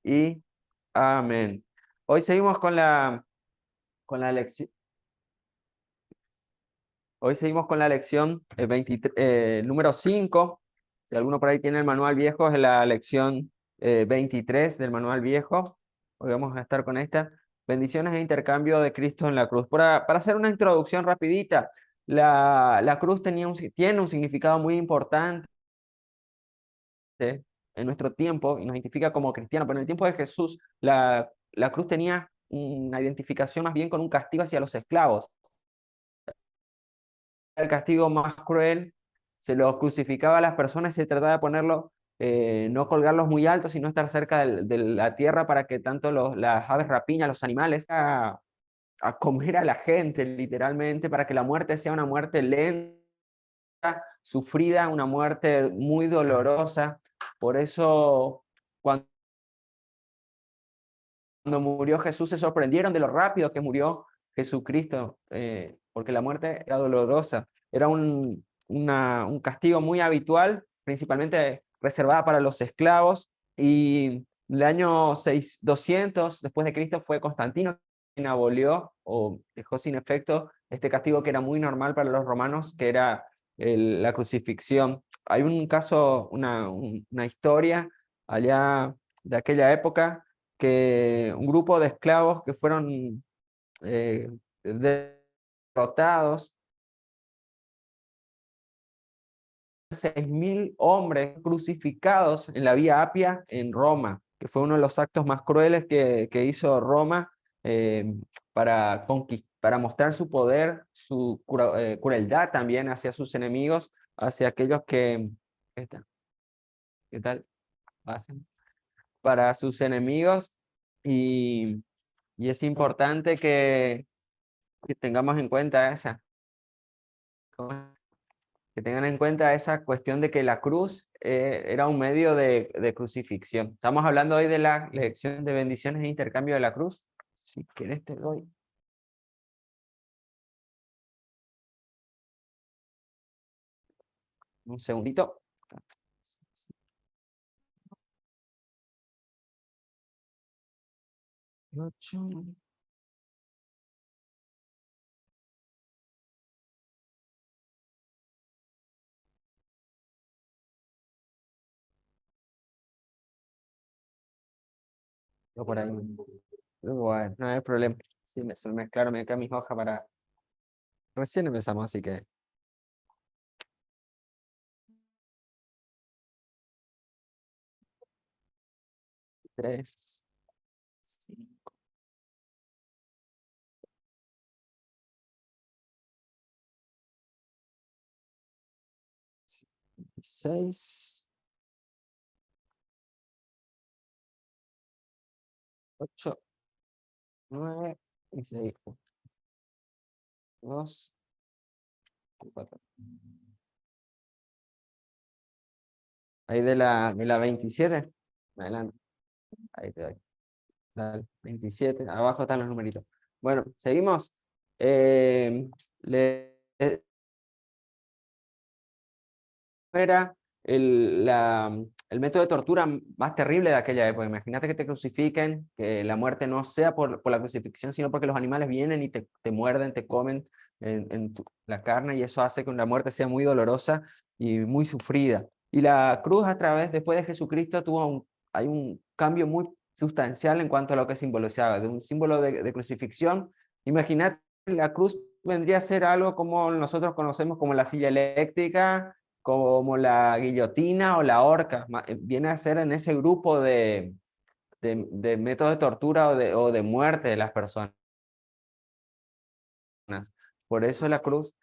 Y amén. Hoy seguimos con la lección. Hoy seguimos con la lección 23, número 5. Si alguno por ahí tiene el manual viejo, es la lección 23 del manual viejo. Hoy vamos a estar con esta. Bendiciones e intercambio de Cristo en la cruz. Para hacer una introducción rapidita, la cruz tiene un significado muy importante en nuestro tiempo y nos identifica como cristianos, pero en el tiempo de Jesús la cruz tenía una identificación más bien con un castigo hacia los esclavos. El castigo más cruel, se los crucificaba a las personas y se trataba de ponerlo, no colgarlos muy altos, sino estar cerca de la tierra para que tanto las aves rapiñas, los animales, a comer a la gente literalmente, para que la muerte sea una muerte lenta, sufrida, una muerte muy dolorosa. Por eso, cuando murió Jesús, se sorprendieron de lo rápido que murió Jesucristo, porque la muerte era dolorosa. Era un castigo muy habitual, principalmente reservada para los esclavos. Y el año 200 después de Cristo fue Constantino quien abolió o dejó sin efecto este castigo que era muy normal para los romanos, que era la crucifixión. Hay un caso, una historia allá de aquella época, que un grupo de esclavos que fueron derrotados, 6.000 hombres crucificados en la Vía Apia en Roma, que fue uno de los actos más crueles que hizo Roma, eh, para mostrar su poder, su crueldad también hacia sus enemigos, hacia aquellos ¿qué tal? Hacen para sus enemigos. Y, y es importante que tengamos en cuenta que tengan en cuenta esa cuestión de que la cruz era un medio de crucifixión. Estamos hablando hoy de la lección de bendiciones e intercambio de la cruz. Si querés te doy un segundito. 8, por ahí. Bueno, no hay problema. Sí, se me mezclaron acá mis hojas para... Recién empezamos, así que... 3, 5, 6, 8, 9 y 6. 2, 4. Ahí de la 27. Adelante. Ahí te doy. Dale, 27. Abajo están los numeritos. Bueno, seguimos. Eh, le, era el método de tortura más terrible de aquella época. Imagínate que te crucifiquen, que la muerte no sea por la crucifixión, sino porque los animales vienen y te muerden, te comen la carne, y eso hace que una muerte sea muy dolorosa y muy sufrida. Y la cruz, después de Jesucristo, hay un cambio muy sustancial en cuanto a lo que simbolizaba, de un símbolo de crucifixión. Imagínate, la cruz vendría a ser algo como nosotros conocemos como la silla eléctrica, como la guillotina o la horca. Viene a ser en ese grupo de métodos de tortura o de muerte de las personas. Por eso la cruz,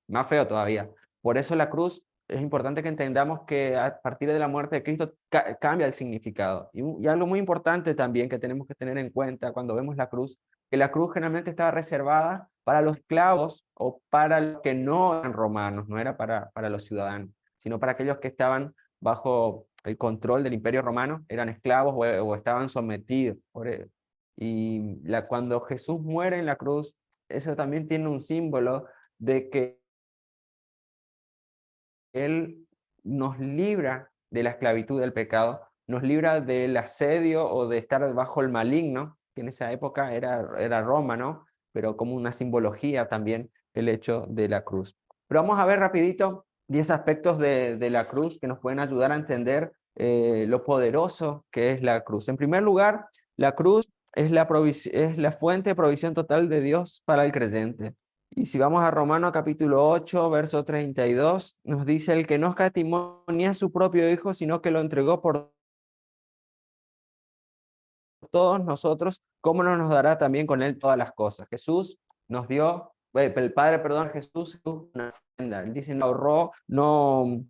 más feo todavía. Por eso la cruz es importante que entendamos que a partir de la muerte de Cristo cambia el significado. Y algo muy importante también que tenemos que tener en cuenta cuando vemos la cruz, que la cruz generalmente estaba reservada para los esclavos o para los que no eran romanos, no era para los ciudadanos, sino para aquellos que estaban bajo el control del Imperio Romano, eran esclavos o estaban sometidos. Y cuando Jesús muere en la cruz, eso también tiene un símbolo de que Él nos libra de la esclavitud del pecado, nos libra del asedio o de estar bajo el maligno, que en esa época era Roma, ¿no? Pero como una simbología también el hecho de la cruz. Pero vamos a ver rapidito 10 aspectos de la cruz que nos pueden ayudar a entender lo poderoso que es la cruz. En primer lugar, la cruz es la fuente de provisión total de Dios para el creyente. Y si vamos a Romanos capítulo 8, verso 32, nos dice: el que no escatimó ni a su propio Hijo, sino que lo entregó por todos nosotros, ¿cómo no nos dará también con él todas las cosas? Jesús nos dio, el Padre, perdón, Jesús una ofrenda. Él dice, no ahorró, no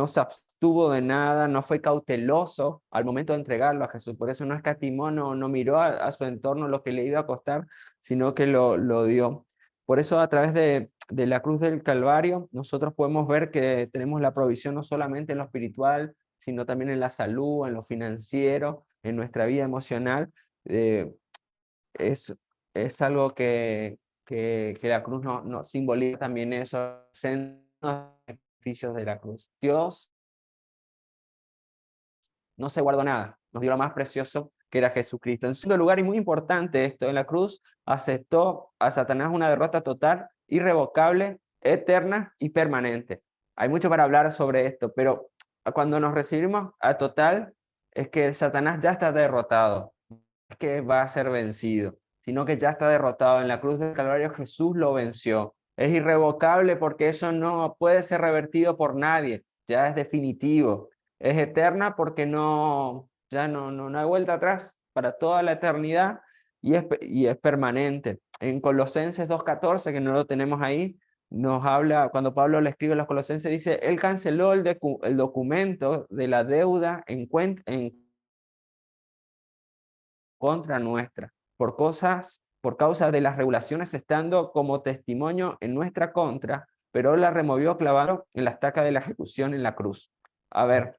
se abstuvo de nada, no fue cauteloso al momento de entregarlo a Jesús. Por eso no escatimó, no miró a su entorno lo que le iba a costar, sino que lo dio. Por eso a través de la cruz del Calvario, nosotros podemos ver que tenemos la provisión no solamente en lo espiritual, sino también en la salud, en lo financiero, en nuestra vida emocional. Eh, es, es algo que la cruz no simboliza también esos beneficios de la cruz. Dios no se guardó nada, nos dio lo más precioso que era Jesucristo. En segundo lugar, y muy importante esto, en la cruz aceptó a Satanás una derrota total, irrevocable, eterna y permanente. Hay mucho para hablar sobre esto, pero cuando nos recibimos a total, es que Satanás ya está derrotado, es que va a ser vencido, sino que ya está derrotado. En la cruz del Calvario Jesús lo venció. Es irrevocable porque eso no puede ser revertido por nadie, ya es definitivo. Es eterna porque ya no hay vuelta atrás para toda la eternidad, y es permanente. En Colosenses 2:14, que no lo tenemos ahí, nos habla, cuando Pablo le escribe a los Colosenses, dice, él canceló el documento de la deuda en contra nuestra, por causa de las regulaciones estando como testimonio en nuestra contra, pero la removió clavando en la estaca de la ejecución en la cruz. A ver,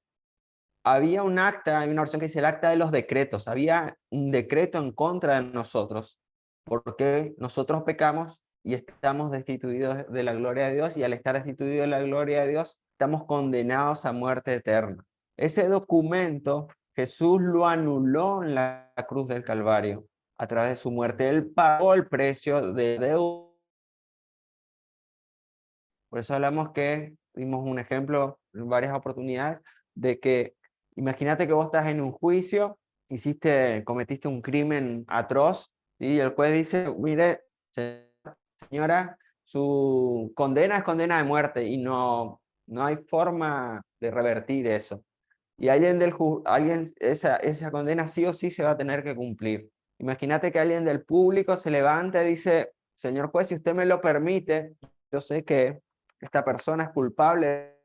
había un acta, hay una versión que dice el acta de los decretos, había un decreto en contra de nosotros, porque nosotros pecamos y estamos destituidos de la gloria de Dios, y al estar destituidos de la gloria de Dios, estamos condenados a muerte eterna. Ese documento Jesús lo anuló en la cruz del Calvario a través de su muerte. Él pagó el precio de deuda. Por eso hablamos que dimos un ejemplo en varias oportunidades de que imagínate que vos estás en un juicio, cometiste un crimen atroz, y el juez dice, mire, señora, su condena es condena de muerte y no hay forma de revertir eso. Y esa condena sí o sí se va a tener que cumplir. Imagínate que alguien del público se levanta y dice, señor juez, si usted me lo permite, yo sé que esta persona es culpable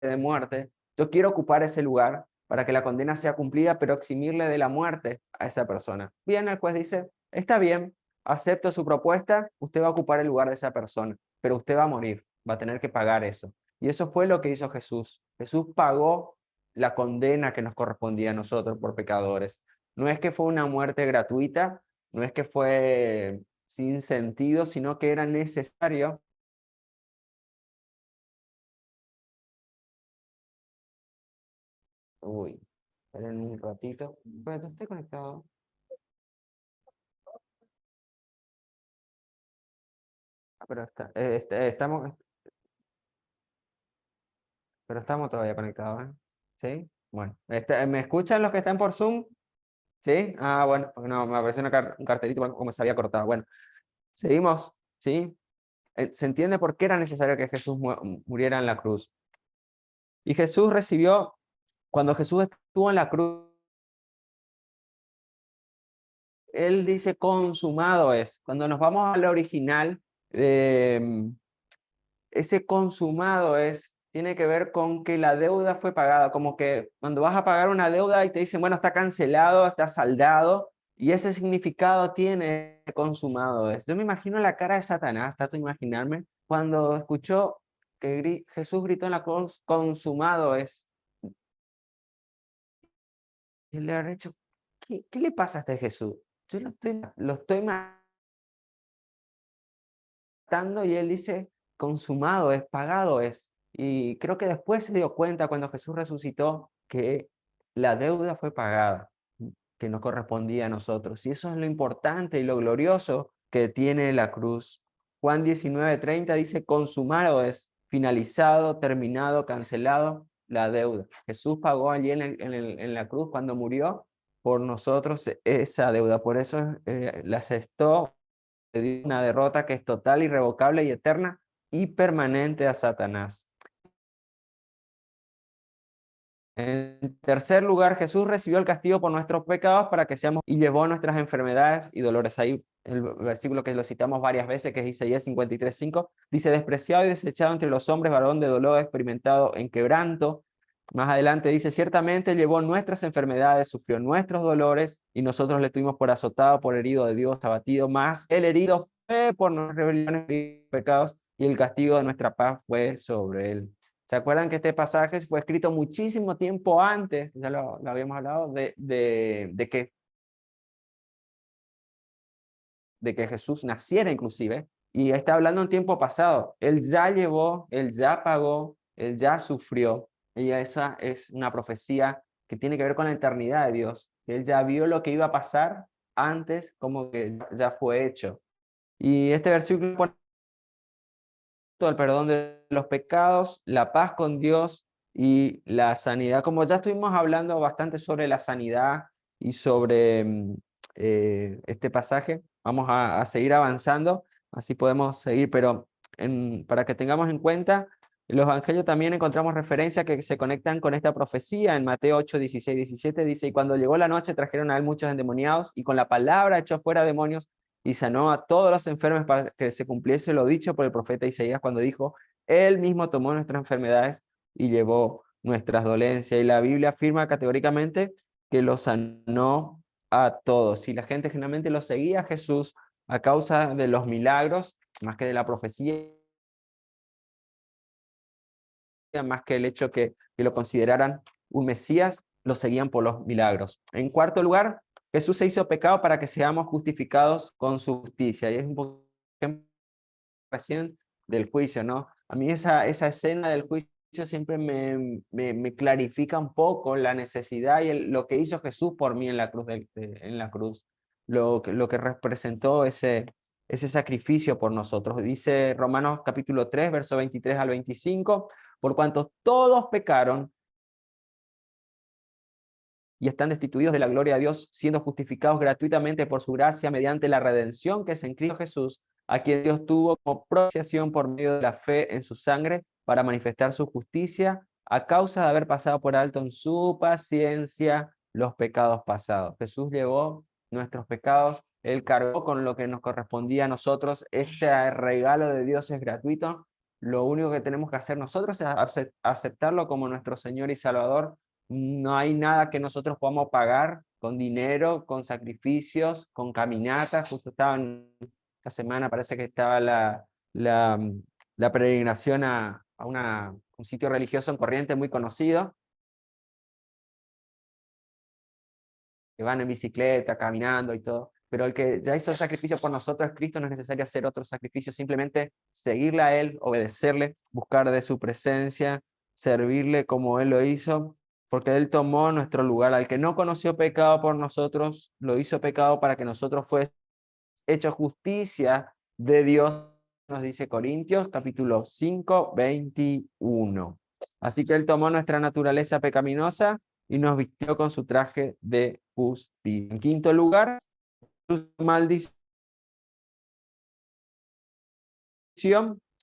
de muerte, yo quiero ocupar ese lugar para que la condena sea cumplida, pero eximirle de la muerte a esa persona. Bien, el juez dice, está bien, acepto su propuesta, usted va a ocupar el lugar de esa persona, pero usted va a morir, va a tener que pagar eso. Y eso fue lo que hizo Jesús. Jesús pagó la condena que nos correspondía a nosotros por pecadores. No es que fue una muerte gratuita, no es que fue sin sentido, sino que era necesario. Uy, esperen un ratito. Bueno, estoy conectado. Pero estamos todavía conectados, ¿eh? ¿Sí? Bueno, ¿me escuchan los que están por Zoom? ¿Sí? Ah, bueno, no, me apareció un cartelito como se había cortado. Bueno, seguimos, ¿sí? Se entiende por qué era necesario que Jesús muriera en la cruz. Y cuando Jesús estuvo en la cruz, él dice consumado es. Cuando nos vamos al original, ese consumado tiene que ver con que la deuda fue pagada, como que cuando vas a pagar una deuda y te dicen, bueno, está cancelado, está saldado, y ese significado tiene consumado es. Yo me imagino la cara de Satanás, trato de imaginarme, cuando escuchó que Jesús gritó en la cruz, consumado es. Y le ha dicho, ¿qué le pasa a este Jesús? Yo lo estoy matando, y él dice, consumado es, pagado es. Y creo que después se dio cuenta cuando Jesús resucitó que la deuda fue pagada, que nos correspondía a nosotros. Y eso es lo importante y lo glorioso que tiene la cruz. Juan 19:30 dice, consumado es, finalizado, terminado, cancelado la deuda. Jesús pagó allí en la cruz cuando murió por nosotros esa deuda. Por eso la asestó, le dio una derrota que es total, irrevocable y eterna y permanente a Satanás. En tercer lugar, Jesús recibió el castigo por nuestros pecados para que seamos y llevó nuestras enfermedades y dolores. Ahí el versículo que lo citamos varias veces, que es Isaías 53:5, dice, despreciado y desechado entre los hombres, varón de dolor, experimentado en quebranto. Más adelante dice, ciertamente llevó nuestras enfermedades, sufrió nuestros dolores, y nosotros le tuvimos por azotado, por herido de Dios, abatido. Más el herido fue por nuestras rebeliones y pecados, y el castigo de nuestra paz fue sobre él. ¿Se acuerdan que este pasaje fue escrito muchísimo tiempo antes, ya lo habíamos hablado, de que Jesús naciera inclusive? Y está hablando en tiempo pasado. Él ya llevó, él ya pagó, él ya sufrió. Y esa es una profecía que tiene que ver con la eternidad de Dios. Él ya vio lo que iba a pasar antes, como que ya fue hecho. Y este versículo pone el perdón de los pecados, la paz con Dios y la sanidad. Como ya estuvimos hablando bastante sobre la sanidad y sobre este pasaje, vamos a seguir avanzando, así podemos seguir, pero para que tengamos en cuenta, en los evangelios también encontramos referencias que se conectan con esta profecía. En Mateo 8, 16, 17 dice, y cuando llegó la noche trajeron a él muchos endemoniados, y con la palabra echó fuera demonios, y sanó a todos los enfermos para que se cumpliese lo dicho por el profeta Isaías cuando dijo, él mismo tomó nuestras enfermedades y llevó nuestras dolencias. Y la Biblia afirma categóricamente que lo sanó a todos. Y la gente generalmente lo seguía a Jesús a causa de los milagros, más que de la profecía, más que el hecho que lo consideraran un Mesías, lo seguían por los milagros. En cuarto lugar, Jesús se hizo pecado para que seamos justificados con su justicia. Y es un poco recién del juicio, ¿no? A mí esa escena del juicio siempre me clarifica un poco la necesidad y lo que hizo Jesús por mí en la cruz, en la cruz, lo que representó ese sacrificio por nosotros. Dice Romanos capítulo 3, verso 23 al 25, por cuanto todos pecaron y están destituidos de la gloria de Dios, siendo justificados gratuitamente por su gracia mediante la redención que es en Cristo Jesús, a quien Dios tuvo como propiciación por medio de la fe en su sangre para manifestar su justicia a causa de haber pasado por alto en su paciencia los pecados pasados. Jesús llevó nuestros pecados, Él cargó con lo que nos correspondía a nosotros. Este regalo de Dios es gratuito. Lo único que tenemos que hacer nosotros es aceptarlo como nuestro Señor y Salvador. No hay nada que nosotros podamos pagar con dinero, con sacrificios, con caminatas. Justo esta semana parece que estaba la peregrinación a un sitio religioso en Corrientes muy conocido, que van en bicicleta, caminando y todo. Pero el que ya hizo el sacrificio por nosotros es Cristo, no es necesario hacer otro sacrificio, simplemente seguirle a Él, obedecerle, buscar de su presencia, servirle como Él lo hizo, porque Él tomó nuestro lugar. Al que no conoció pecado por nosotros, lo hizo pecado para que nosotros fuésemos hecho justicia de Dios, nos dice Corintios, capítulo 5, 21. Así que Él tomó nuestra naturaleza pecaminosa y nos vistió con su traje de justicia. En quinto lugar, su maldición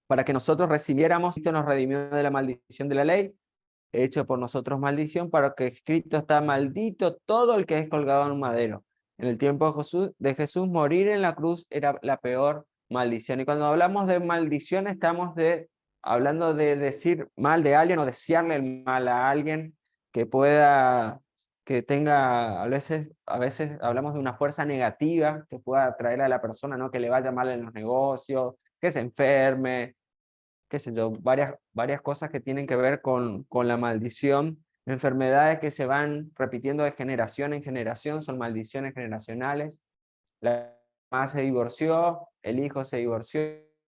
para que nosotros recibiéramos, Cristo nos redimió de la maldición de la ley, hecho por nosotros maldición, para que escrito está maldito todo el que es colgado en un madero. En el tiempo de Jesús, morir en la cruz era la peor maldición. Y cuando hablamos de maldición, estamos hablando de decir mal de alguien o desearle el mal a alguien que pueda, que tenga, a veces hablamos de una fuerza negativa que pueda traer a la persona, ¿no? Que le vaya mal en los negocios, que se enferme, qué sé yo, varias cosas que tienen que ver con la maldición, enfermedades que se van repitiendo de generación en generación, son maldiciones generacionales. La mamá se divorció, el hijo se divorció,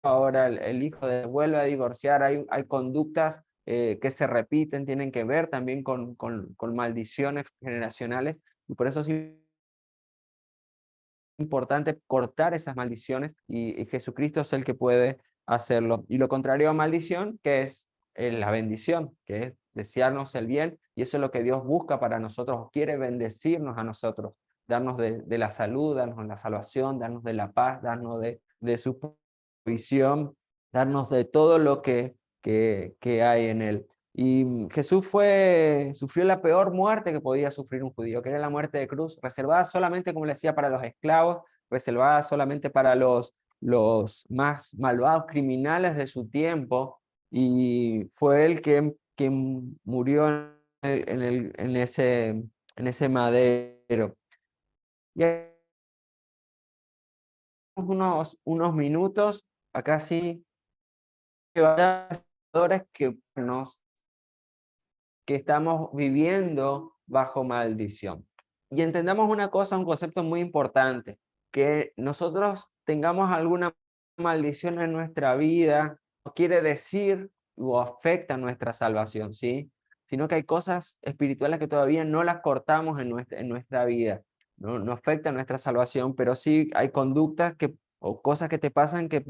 ahora el hijo vuelve a divorciar, hay conductas que se repiten, tienen que ver también con maldiciones generacionales, y por eso es importante cortar esas maldiciones, y Jesucristo es el que puede hacerlo. Y lo contrario a maldición, que es la bendición, que es desearnos el bien, y eso es lo que Dios busca para nosotros, quiere bendecirnos a nosotros, darnos de la salud, darnos la salvación, darnos de la paz, darnos de su provisión, darnos de todo lo que hay en Él. Y Jesús sufrió la peor muerte que podía sufrir un judío, que era la muerte de cruz, reservada solamente, como le decía, para los esclavos, reservada solamente para los más malvados criminales de su tiempo, y fue él quien murió en ese madero. Y hay unos minutos, acá sí, que estamos viviendo bajo maldición. Y entendamos una cosa, un concepto muy importante, que nosotros tengamos alguna maldición en nuestra vida, no quiere decir o afecta nuestra salvación, ¿sí? Sino que hay cosas espirituales que todavía no las cortamos en nuestra vida, no afectan nuestra salvación, pero sí hay conductas o cosas que te pasan que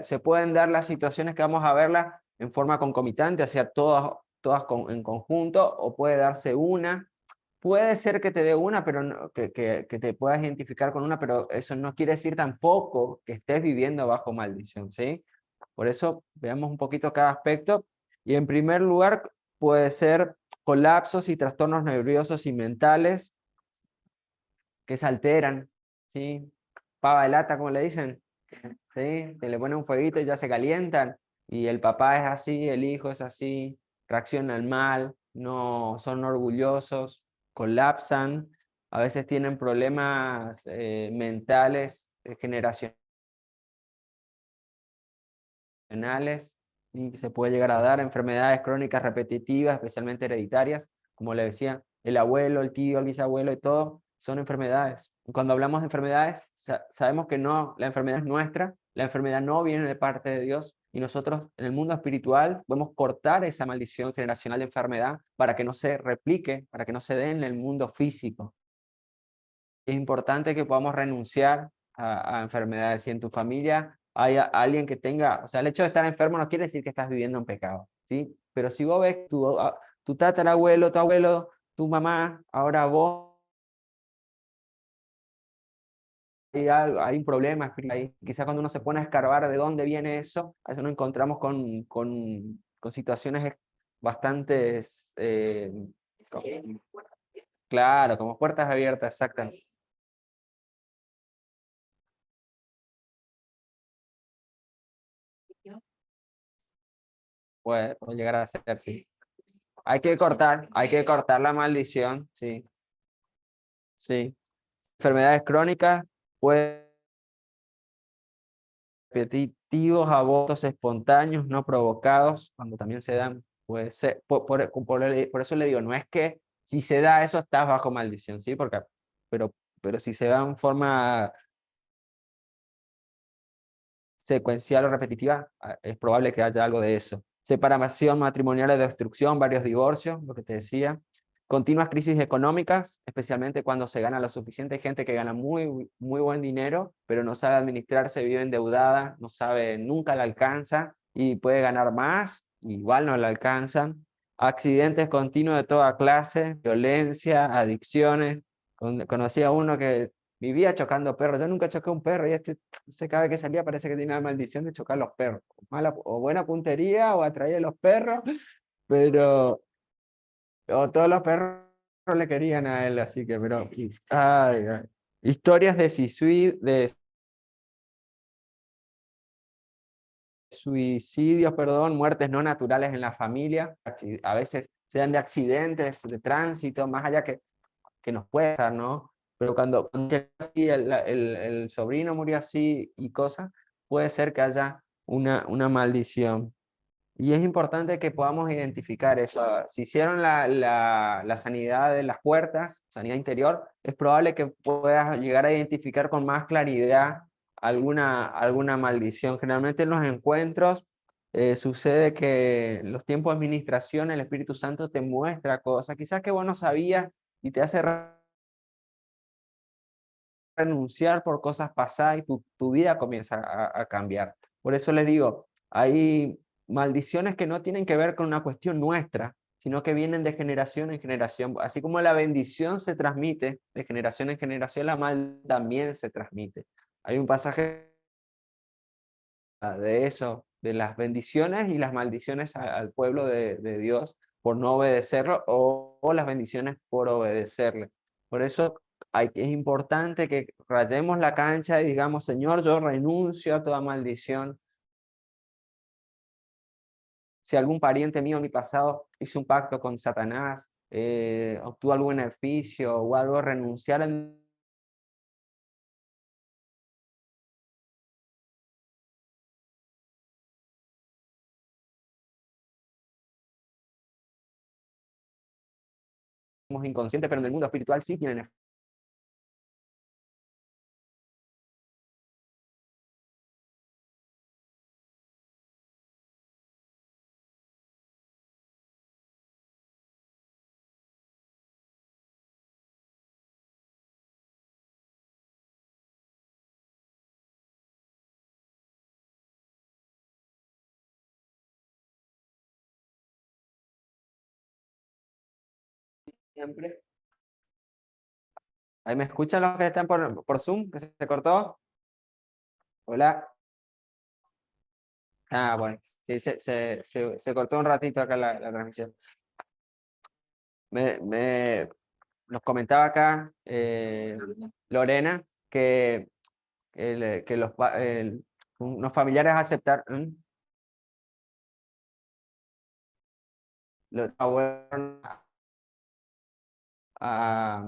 se pueden dar las situaciones que vamos a verlas en forma concomitante, hacia todas en conjunto, o puede darse una. Puede ser que te dé una, pero que te puedas identificar con una, pero eso no quiere decir tampoco que estés viviendo bajo maldición, ¿sí? Por eso veamos un poquito cada aspecto. Y en primer lugar, puede ser colapsos y trastornos nerviosos y mentales que se alteran, ¿sí? Pava de lata, como le dicen, ¿sí? Te le ponen un fueguito y ya se calientan, y el papá es así, el hijo es así, reaccionan mal, no son orgullosos, colapsan, a veces tienen problemas mentales generacionales, y se puede llegar a dar enfermedades crónicas repetitivas, especialmente hereditarias, como le decía, el abuelo, el tío, el bisabuelo y todo, son enfermedades. Y cuando hablamos de enfermedades, sabemos que no, la enfermedad es nuestra, la enfermedad no viene de parte de Dios, y nosotros en el mundo espiritual podemos cortar esa maldición generacional de enfermedad para que no se replique, para que no se dé en el mundo físico. Es importante que podamos renunciar a enfermedades. Si en tu familia hay alguien que tenga, o sea, el hecho de estar enfermo no quiere decir que estás viviendo en pecado, ¿sí? Pero si vos ves tu tatarabuelo, tu abuelo, tu mamá, ahora vos, hay un problema espiritual ahí. Quizás cuando uno se pone a escarbar de dónde viene eso, a veces nos encontramos con situaciones bastante, claro, como puertas abiertas, exactamente. Puede llegar a ser, sí. Hay que cortar la maldición, sí, sí. Enfermedades crónicas, pues repetitivos, abortos espontáneos, no provocados, cuando también se dan, puede ser, por eso le digo, no es que si se da eso estás bajo maldición, ¿sí? Pero si se da en forma secuencial o repetitiva, es probable que haya algo de eso. Separación matrimonial de destrucción, varios divorcios, lo que te decía. Continuas crisis económicas, especialmente cuando se gana lo suficiente. Hay gente que gana muy, muy buen dinero, pero no sabe administrarse, vive endeudada, no sabe, nunca la alcanza, y puede ganar más, igual no la alcanzan. Accidentes continuos de toda clase, violencia, adicciones. Conocí a uno que vivía chocando perros. Yo nunca choqué un perro, y cada vez que salía parece que tenía la maldición de chocar los perros. Mala o buena puntería o atraía a los perros, pero o todos los perros le querían a él, así que, pero, ay, ay. Historias de suicidios, perdón, muertes no naturales en la familia, a veces se dan de accidentes de tránsito, más allá que nos puede pasar, ¿no? Pero cuando así el sobrino murió así y cosas, puede ser que haya una maldición. Y es importante que podamos identificar eso. Si hicieron la sanidad de las puertas, sanidad interior, es probable que puedas llegar a identificar con más claridad alguna maldición. Generalmente en los encuentros sucede que en los tiempos de administración el Espíritu Santo te muestra cosas, quizás que vos no sabías y te hace renunciar por cosas pasadas y tu vida comienza a cambiar. Por eso les digo, hay maldiciones que no tienen que ver con una cuestión nuestra, sino que vienen de generación en generación. Así como la bendición se transmite de generación en generación, la mal también se transmite. Hay un pasaje de eso, de las bendiciones y las maldiciones al pueblo de Dios por no obedecerlo o las bendiciones por obedecerle. Por eso es importante que rayemos la cancha y digamos, Señor, yo renuncio a toda maldición. Si algún pariente mío en mi pasado hizo un pacto con Satanás, obtuvo algún beneficio o algo, renunciar en somos inconscientes, pero en el mundo espiritual sí tienen siempre. ¿Ahí me escuchan los que están por Zoom? ¿Que se cortó? Hola. Ah, bueno, sí, se cortó un ratito acá la transmisión. Nos comentaba acá Lorena que, que unos familiares aceptaron, los abuelos a,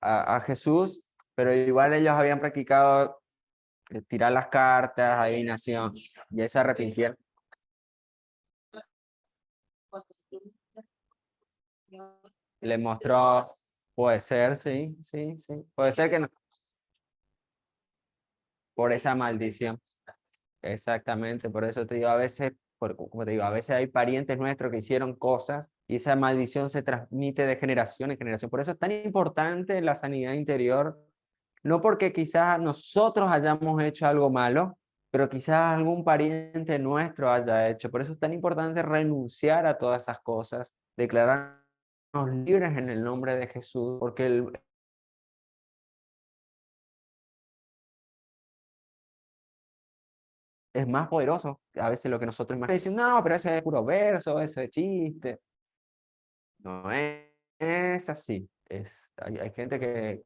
a Jesús, pero igual ellos habían practicado tirar las cartas, adivinación, y ahí se arrepintieron. Le mostró, puede ser, sí, sí, sí, puede ser que no, por esa maldición. Exactamente, por eso te digo, a veces, como te digo, a veces hay parientes nuestros que hicieron cosas y esa maldición se transmite de generación en generación. Por eso es tan importante la sanidad interior, no porque quizás nosotros hayamos hecho algo malo, pero quizás algún pariente nuestro haya hecho. Por eso es tan importante renunciar a todas esas cosas, declararnos libres en el nombre de Jesús, porque es más poderoso a veces lo que nosotros imaginamos. Dicen, no, pero ese es puro verso, ese es chiste. No es así. Hay gente que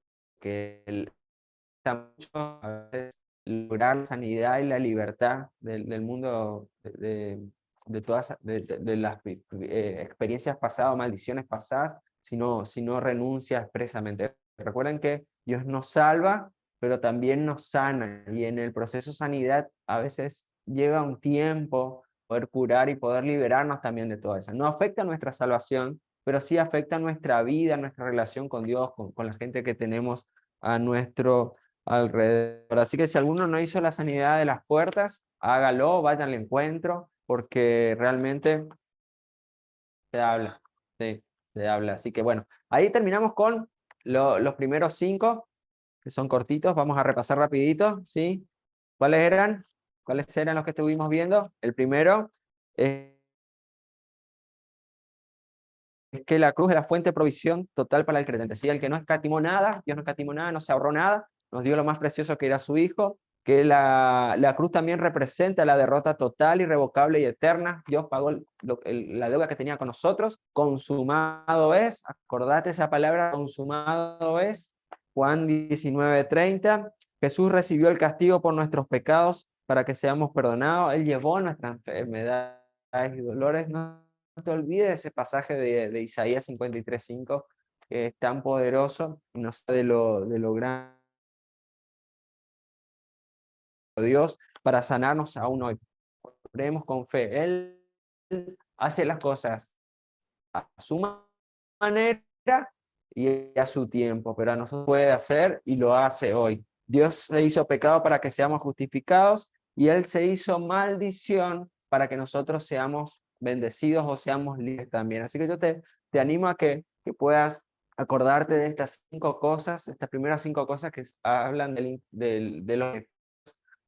está mucho a veces lograr la sanidad y la libertad del mundo de todas de las experiencias pasadas, maldiciones pasadas, si no renuncia expresamente. Recuerden que Dios nos salva, pero también nos sana, y en el proceso de sanidad a veces lleva un tiempo poder curar y poder liberarnos también de todo eso. No afecta nuestra salvación, pero sí afecta nuestra vida, nuestra relación con Dios, con la gente que tenemos a nuestro alrededor. Así que si alguno no hizo la sanidad de las puertas, hágalo, vaya al encuentro, porque realmente se habla, sí, se habla. Así que bueno, ahí terminamos con los primeros 5, que son cortitos, vamos a repasar rapidito, ¿sí? ¿Cuáles eran? ¿Cuáles eran los que estuvimos viendo? El primero es que la cruz es la fuente de provisión total para el creyente. ¿Sí? El que no escatimó nada, Dios no escatimó nada, no se ahorró nada, nos dio lo más precioso que era su Hijo, que la cruz también representa la derrota total, irrevocable y eterna. Dios pagó la deuda que tenía con nosotros, consumado es, acordate esa palabra, consumado es, Juan 19:30, Jesús recibió el castigo por nuestros pecados para que seamos perdonados, Él llevó nuestras enfermedades y dolores, no te olvides ese pasaje de Isaías 53:5, que es tan poderoso, y nos de lo grande de Dios para sanarnos aún hoy. Oremos con fe. Él hace las cosas a su manera y a su tiempo, pero a nosotros puede hacer y lo hace hoy. Dios se hizo pecado para que seamos justificados y Él se hizo maldición para que nosotros seamos bendecidos o seamos libres también. Así que yo te animo a que puedas acordarte de estas 5 cosas, estas primeras 5 cosas que hablan de los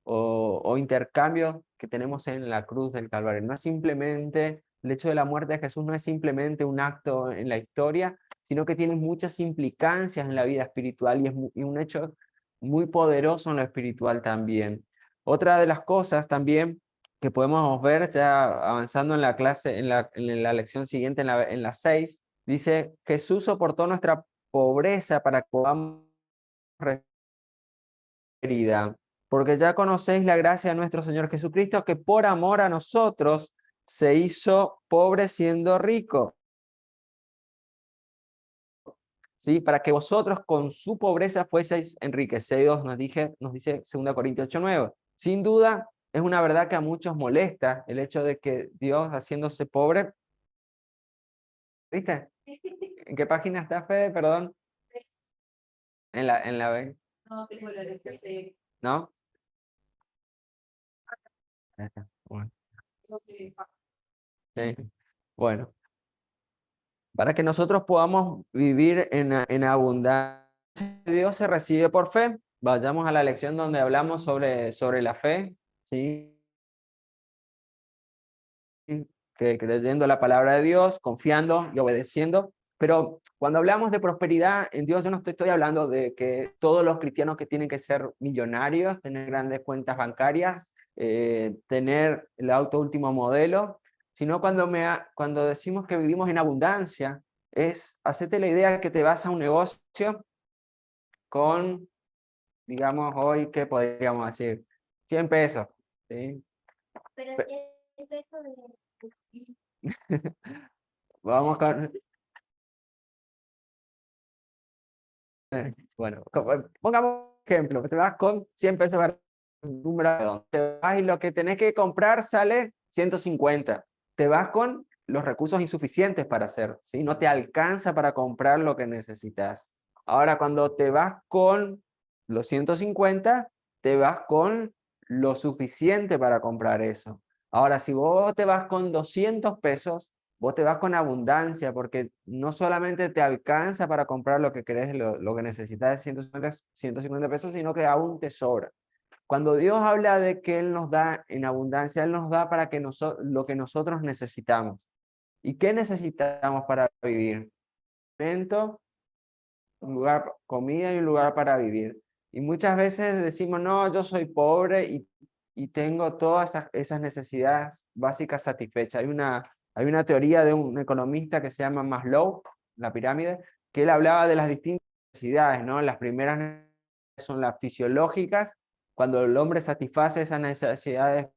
o intercambios que tenemos en la cruz del Calvario. No es simplemente, el hecho de la muerte de Jesús no es simplemente un acto en la historia, sino que tiene muchas implicancias en la vida espiritual y es un hecho muy poderoso en lo espiritual también. Otra de las cosas también que podemos ver ya avanzando en la clase, en la lección siguiente, en la 6, dice, Jesús soportó nuestra pobreza para que podamos herida, porque ya conocéis la gracia de nuestro Señor Jesucristo, que por amor a nosotros se hizo pobre siendo rico. ¿Sí? Para que vosotros con su pobreza fueseis enriquecidos, nos dice 2 Corintios 8:9. Sin duda, es una verdad que a muchos molesta el hecho de que Dios haciéndose pobre, ¿viste? ¿En qué página está, Fede? Perdón. En la B. No, tengo la lección de... ¿No? Ahí está. Bueno. Sí. Bueno, para que nosotros podamos vivir en abundancia, Dios se recibe por fe. Vayamos a la lección donde hablamos sobre la fe, ¿sí? Que creyendo la palabra de Dios, confiando y obedeciendo. Pero cuando hablamos de prosperidad en Dios, yo no estoy hablando de que todos los cristianos que tienen que ser millonarios, tener grandes cuentas bancarias, tener el auto último modelo, sino cuando decimos que vivimos en abundancia, es hacerte la idea que te vas a un negocio con, digamos, hoy, ¿qué podríamos decir? 100 pesos. ¿Sí? Pero 100 pesos vamos con... Bueno, pongamos un ejemplo, te vas con 100 pesos para un número redondo. Te vas y lo que tenés que comprar sale 150. Te vas con los recursos insuficientes para hacer, ¿sí? No te alcanza para comprar lo que necesitas. Ahora, cuando te vas con los 150, te vas con lo suficiente para comprar eso. Ahora, si vos te vas con 200 pesos, vos te vas con abundancia, porque no solamente te alcanza para comprar lo que querés, lo que necesitas de 150 pesos, sino que aún te sobra. Cuando Dios habla de que Él nos da en abundancia, Él nos da para que lo que nosotros necesitamos. ¿Y qué necesitamos para vivir? Alimento, un lugar, comida y un lugar para vivir. Y muchas veces decimos, no, yo soy pobre y tengo todas esas necesidades básicas satisfechas. Hay una teoría de un economista que se llama Maslow, la pirámide, que él hablaba de las distintas necesidades, ¿no? Las primeras son las fisiológicas, cuando el hombre satisface esas necesidades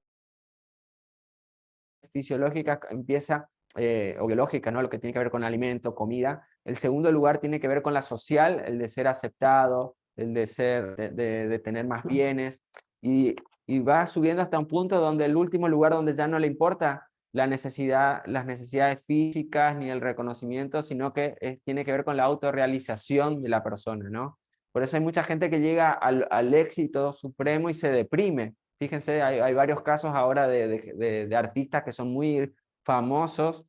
fisiológicas, empieza, o biológicas, ¿no? Lo que tiene que ver con alimento, comida. El segundo lugar tiene que ver con la social, el de ser aceptado, el de de tener más bienes, y va subiendo hasta un punto donde el último lugar donde ya no le importa las necesidades físicas ni el reconocimiento, sino que tiene que ver con la autorrealización de la persona, ¿no? Por eso hay mucha gente que llega al éxito supremo y se deprime. Fíjense, hay varios casos ahora de artistas que son muy famosos,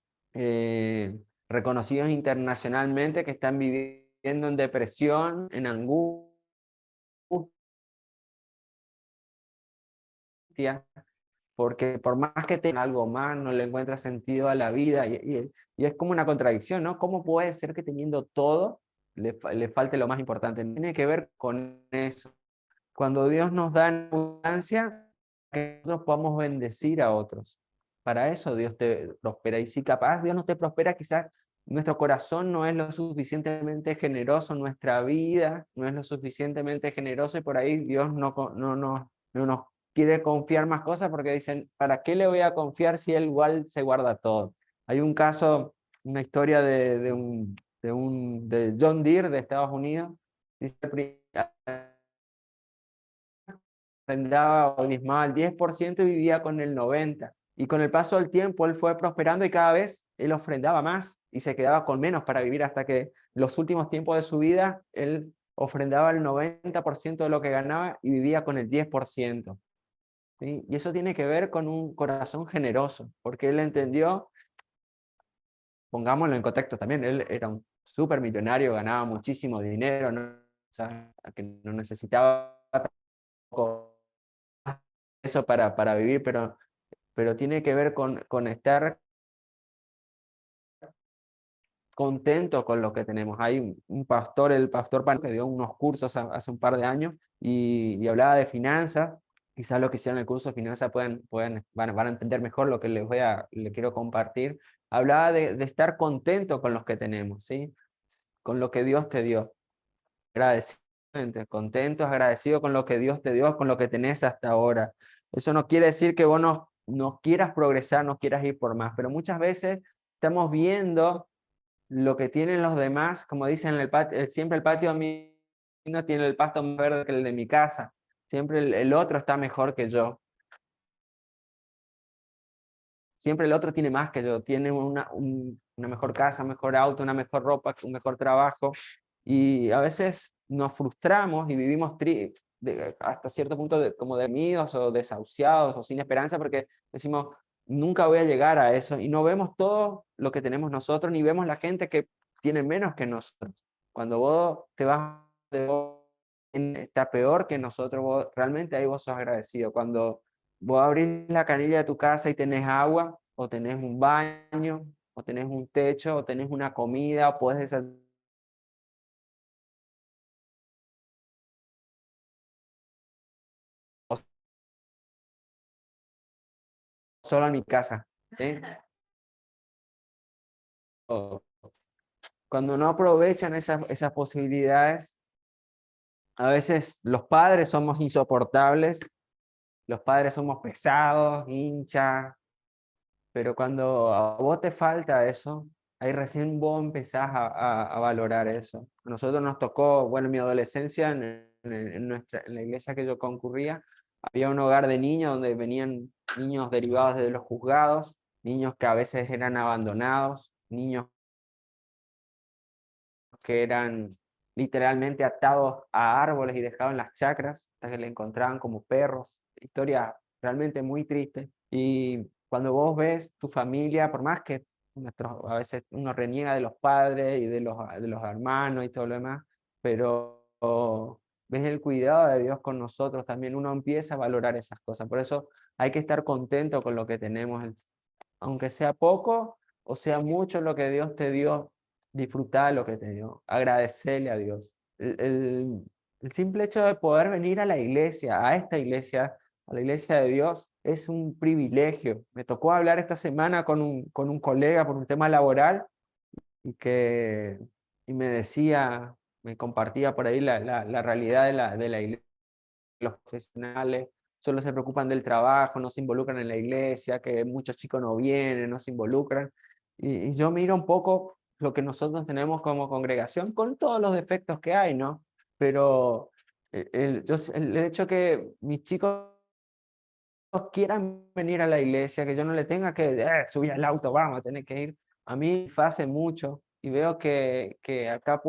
reconocidos internacionalmente, que están viviendo en depresión, en angustia, porque por más que tenga algo más, no le encuentra sentido a la vida, y es como una contradicción, ¿no? ¿Cómo puede ser que teniendo todo le falte lo más importante? Tiene que ver con eso. Cuando Dios nos da en abundancia, que nosotros podamos bendecir a otros. Para eso Dios te prospera. Y si capaz Dios no te prospera, quizás nuestro corazón no es lo suficientemente generoso, nuestra vida no es lo suficientemente generoso, y por ahí Dios no nos quiere confiar más cosas, porque dicen, ¿para qué le voy a confiar si Él igual se guarda todo? Hay un caso, una historia de John Deere de Estados Unidos. Dice, arrendaba o diezmaba el 10% y vivía con el 90%. Y con el paso del tiempo él fue prosperando y cada vez él ofrendaba más y se quedaba con menos para vivir, hasta que los últimos tiempos de su vida él ofrendaba el 90% de lo que ganaba y vivía con el 10%. ¿sí? Y eso tiene que ver con un corazón generoso, porque él entendió, pongámoslo en contexto también, él era un súper millonario, ganaba muchísimo dinero, ¿no? O sea, que no necesitaba tampoco eso para vivir, pero tiene que ver con estar contento con lo que tenemos. Hay un pastor, el pastor Pan, que dio unos cursos hace un par de años y hablaba de finanzas. Quizás lo que hicieron en el curso de finanzas van a entender mejor lo que les quiero compartir. Hablaba de estar contento con los que tenemos, ¿sí? Con lo que Dios te dio. Agradecido, contento, agradecido con lo que Dios te dio, con lo que tenés hasta ahora. Eso no quiere decir que vos no quieras progresar, no quieras ir por más, pero muchas veces estamos viendo lo que tienen los demás, como dicen en el patio, siempre el patio a mí no tiene el pasto más verde que el de mi casa, siempre el otro está mejor que yo, siempre el otro tiene más que yo, tiene una mejor casa, un mejor auto, una mejor ropa, un mejor trabajo, y a veces nos frustramos y vivimos hasta cierto punto como deprimidos o desahuciados o sin esperanza porque decimos, nunca voy a llegar a eso, y no vemos todo lo que tenemos nosotros, ni vemos la gente que tiene menos que nosotros. Cuando vos te vas de vos, está peor que nosotros, realmente ahí vos sos agradecido. Cuando vos abrís la canilla de tu casa y tenés agua, o tenés un baño, o tenés un techo, o tenés una comida, o podés desayunar solo en mi casa, ¿sí? O cuando no aprovechan esas posibilidades, a veces los padres somos insoportables, los padres somos pesados, hinchas, pero cuando a vos te falta eso, ahí recién vos empezás a valorar eso. A nosotros nos tocó, bueno, en mi adolescencia, en la iglesia que yo concurría, había un hogar de niños donde venían niños derivados de los juzgados, niños que a veces eran abandonados, niños que eran literalmente atados a árboles y dejados en las chacras, hasta que le encontraban como perros. Historia realmente muy triste. Y cuando vos ves tu familia, por más que a veces uno reniega de los padres y de los hermanos y todo lo demás, pero ves el cuidado de Dios con nosotros, también uno empieza a valorar esas cosas. Por eso hay que estar contento con lo que tenemos, aunque sea poco o sea mucho lo que Dios te dio, disfrutar lo que te dio, agradecerle a Dios. El simple hecho de poder venir a la iglesia, a la iglesia de Dios, es un privilegio. Me tocó hablar esta semana con un colega por un tema laboral y, y me decía, me compartía por ahí la realidad de la iglesia, los profesionales solo se preocupan del trabajo, no se involucran en la iglesia, que muchos chicos no vienen, no se involucran. Y yo miro un poco lo que nosotros tenemos como congregación, con todos los defectos que hay, ¿no? Pero el hecho que mis chicos quieran venir a la iglesia, que yo no le tenga que subir al auto, vamos a tener que ir, a mí me hace mucho y veo que acá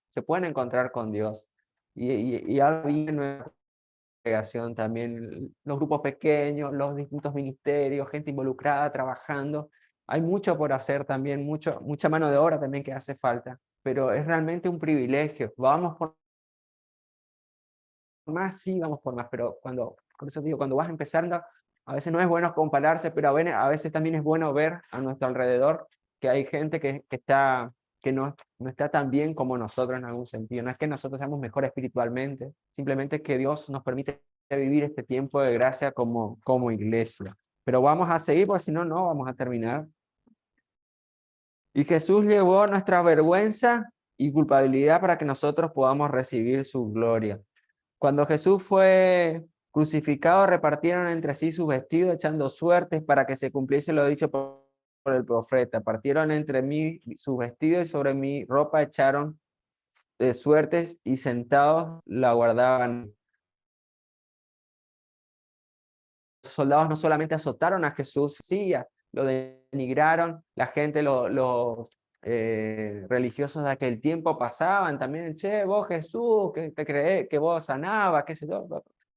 se pueden encontrar con Dios. Y ahora viene congregación también, los grupos pequeños, los distintos ministerios, gente involucrada, trabajando. Hay mucho por hacer también, mucha mano de obra también que hace falta, pero es realmente un privilegio. Vamos por más, sí, vamos por más, pero por eso digo, cuando vas empezando, a veces no es bueno compararse, pero a veces también es bueno ver a nuestro alrededor que hay gente que no está tan bien como nosotros en algún sentido. No es que nosotros seamos mejor espiritualmente, simplemente que Dios nos permite vivir este tiempo de gracia como iglesia. Pero vamos a seguir, porque si no, no vamos a terminar. Y Jesús llevó nuestra vergüenza y culpabilidad para que nosotros podamos recibir su gloria. Cuando Jesús fue crucificado, repartieron entre sí sus vestidos, echando suertes para que se cumpliese lo dicho por el profeta. Partieron entre mí sus vestidos y sobre mi ropa echaron suertes y sentados la guardaban. Los soldados no solamente azotaron a Jesús, sí, lo denigraron, la gente, los religiosos de aquel tiempo pasaban también, che, vos Jesús, que te creés que vos sanabas, qué sé yo.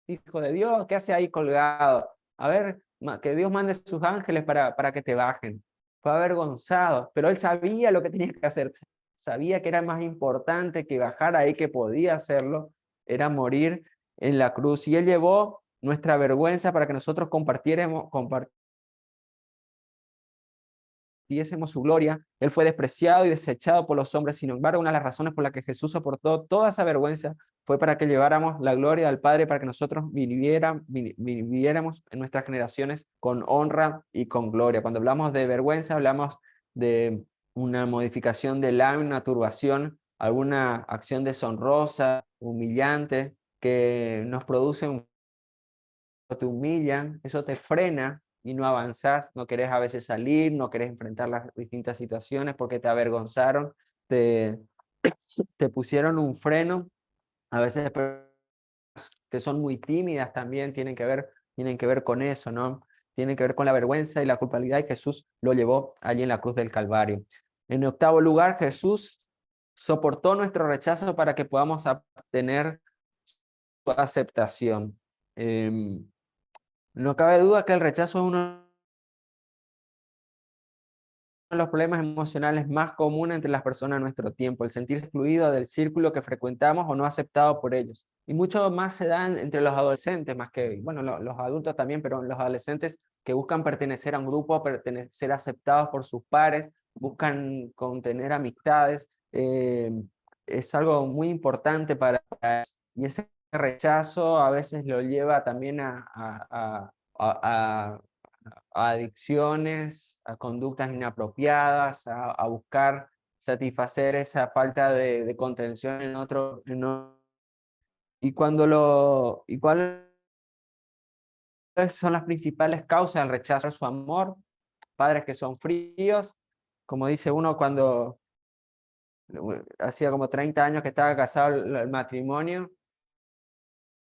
hijo de Dios, ¿qué hace ahí colgado? A ver, que Dios mande sus ángeles para que te bajen. Fue avergonzado, pero él sabía lo que tenía que hacer, sabía que era más importante que bajar ahí, que podía hacerlo, era morir en la cruz. Y él llevó nuestra vergüenza para que nosotros compartiésemos su gloria. Él fue despreciado y desechado por los hombres. Sin embargo, una de las razones por las que Jesús soportó toda esa vergüenza fue para que lleváramos la gloria al Padre, para que nosotros viviéramos en nuestras generaciones con honra y con gloria. Cuando hablamos de vergüenza, hablamos de una modificación del ánimo, una turbación, alguna acción deshonrosa, humillante, que nos produce te humillan, eso te frena y no avanzás, no querés a veces salir, no querés enfrentar las distintas situaciones porque te avergonzaron, te, te pusieron un freno, a veces que son muy tímidas también tienen que ver con eso, ¿no? Tienen que ver con la vergüenza y la culpabilidad, y Jesús lo llevó allí en la cruz del Calvario. En octavo lugar, Jesús soportó nuestro rechazo para que podamos obtener su aceptación. No cabe duda que el rechazo es uno de los problemas emocionales más comunes entre las personas en nuestro tiempo, el sentirse excluido del círculo que frecuentamos o no aceptado por ellos. Y mucho más se dan entre los adolescentes, más que, bueno, los adultos también, pero los adolescentes que buscan pertenecer a un grupo, ser aceptados por sus pares, buscan contener amistades. Es algo muy importante para ellos. Y ese rechazo a veces lo lleva también a adicciones, a conductas inapropiadas, a buscar satisfacer esa falta de contención en otro. ¿Y cuáles son las principales causas del rechazo a su amor? Padres que son fríos, como dice uno cuando hacía como 30 años que estaba casado el matrimonio,